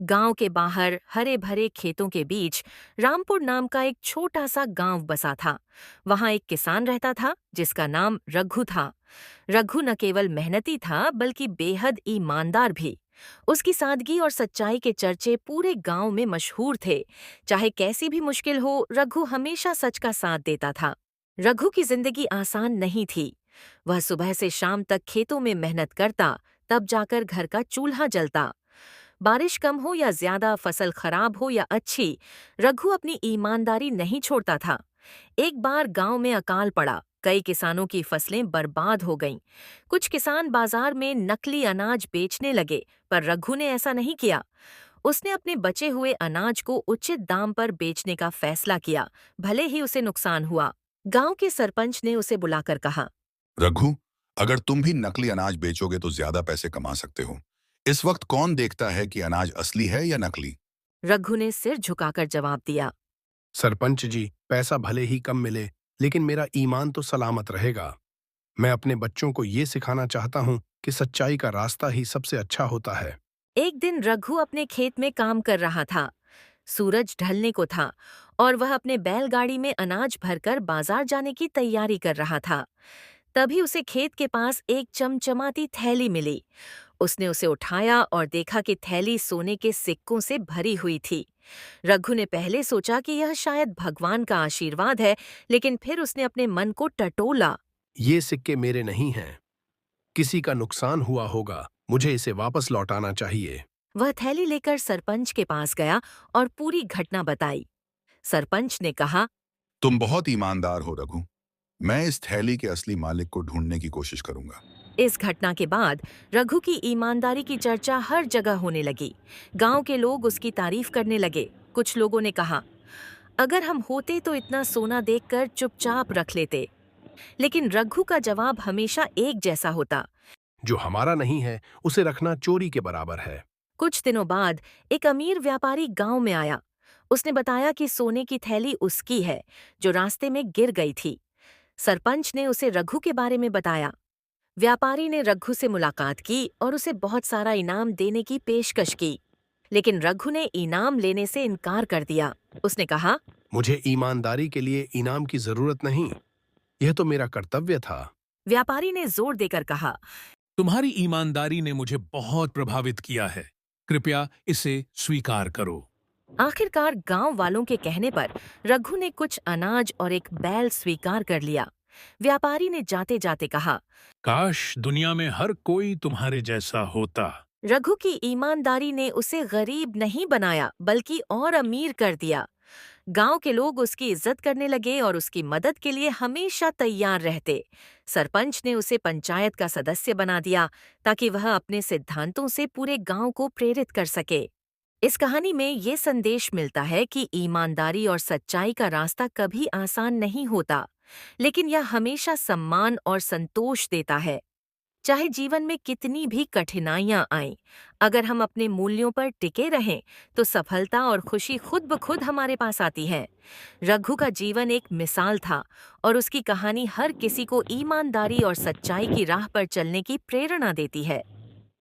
गांव के बाहर हरे भरे खेतों के बीच रामपुर नाम का एक छोटा सा गांव बसा था। वहां एक किसान रहता था जिसका नाम रघु था। रघु न केवल मेहनती था बल्कि बेहद ईमानदार भी। उसकी सादगी और सच्चाई के चर्चे पूरे गांव में मशहूर थे। चाहे कैसी भी मुश्किल हो, रघु हमेशा सच का साथ देता था। रघु की जिंदगी आसान नहीं थी। वह सुबह से शाम तक खेतों में मेहनत करता, तब जाकर घर का चूल्हा जलता। बारिश कम हो या ज्यादा, फसल खराब हो या अच्छी, रघु अपनी ईमानदारी नहीं छोड़ता था। एक बार गांव में अकाल पड़ा, कई किसानों की फसलें बर्बाद हो गईं। कुछ किसान बाजार में नकली अनाज बेचने लगे, पर रघु ने ऐसा नहीं किया। उसने अपने बचे हुए अनाज को उचित दाम पर बेचने का फैसला किया, भले ही उसे नुकसान हुआ। गांव के सरपंच ने उसे बुलाकर कहा, रघु, अगर तुम भी नकली अनाज बेचोगे तो ज्यादा पैसे कमा सकते हो। इस वक्त कौन देखता है कि अनाज असली है या नकली? रघु ने सिर झुकाकर जवाब दिया। सरपंच जी, पैसा भले ही कम मिले, लेकिन मेरा ईमान तो सलामत रहेगा। मैं अपने बच्चों को ये सिखाना चाहता हूँ कि सच्चाई का रास्ता ही सबसे अच्छा होता है। एक दिन रघु अपने खेत में काम कर रहा था। सूरज ढलने को था और वह अपने बैलगाड़ी में अनाज भरकर बाजार जाने की तैयारी कर रहा था। तभी उसे खेत के पास एक चमचमाती थैली मिली। उसने उसे उठाया और देखा कि थैली सोने के सिक्कों से भरी हुई थी। रघु ने पहले सोचा कि यह शायद भगवान का आशीर्वाद है, लेकिन फिर उसने अपने मन को टटोला। ये सिक्के मेरे नहीं हैं। किसी का नुकसान हुआ होगा। मुझे इसे वापस लौटाना चाहिए। वह थैली लेकर सरपंच के पास गया और पूरी घटना बताई। सरपंच ने कहा, तुम बहुत ईमानदार हो रघु। मैं इस थैली के असली मालिक को ढूंढने की कोशिश करूंगा। इस घटना के बाद रघु की ईमानदारी की चर्चा हर जगह होने लगी। गांव के लोग उसकी तारीफ करने लगे। कुछ लोगों ने कहा, अगर हम होते तो इतना सोना देखकर चुपचाप रख लेते। लेकिन रघु का जवाब हमेशा एक जैसा होता। जो हमारा नहीं है, उसे रखना चोरी के बराबर है। कुछ दिनों बाद एक अमीर व्यापारी गांव में आया। उसने बताया कि सोने की थैली उसकी है, जो रास्ते में गिर गई थी। सरपंच ने उसे रघु के बारे में बताया। व्यापारी ने रघु से मुलाकात की और उसे बहुत सारा इनाम देने की पेशकश की। लेकिन रघु ने इनाम लेने से इनकार कर दिया। उसने कहा, मुझे ईमानदारी के लिए इनाम की जरूरत नहीं। यह तो मेरा कर्तव्य था। व्यापारी ने जोर देकर कहा, तुम्हारी ईमानदारी ने मुझे बहुत प्रभावित किया है। कृपया इसे स्वीकार करो। आखिरकार गांव वालों के कहने पर रघु ने कुछ अनाज और एक बैल स्वीकार कर लिया। व्यापारी ने जाते जाते कहा, काश दुनिया में हर कोई तुम्हारे जैसा होता। रघु की ईमानदारी ने उसे गरीब नहीं बनाया बल्कि और अमीर कर दिया। गांव के लोग उसकी इज्जत करने लगे और उसकी मदद के लिए हमेशा तैयार रहते। सरपंच ने उसे पंचायत का सदस्य बना दिया ताकि वह अपने सिद्धांतों से पूरे गांव को प्रेरित कर सके। इस कहानी में ये संदेश मिलता है कि ईमानदारी और सच्चाई का रास्ता कभी आसान नहीं होता, लेकिन यह हमेशा सम्मान और संतोष देता है। चाहे जीवन में कितनी भी कठिनाइयां आएं, अगर हम अपने मूल्यों पर टिके रहें, तो सफलता और खुशी खुद ब खुद हमारे पास आती है। रघु का जीवन एक मिसाल था और उसकी कहानी हर किसी को ईमानदारी और सच्चाई की राह पर चलने की प्रेरणा देती है।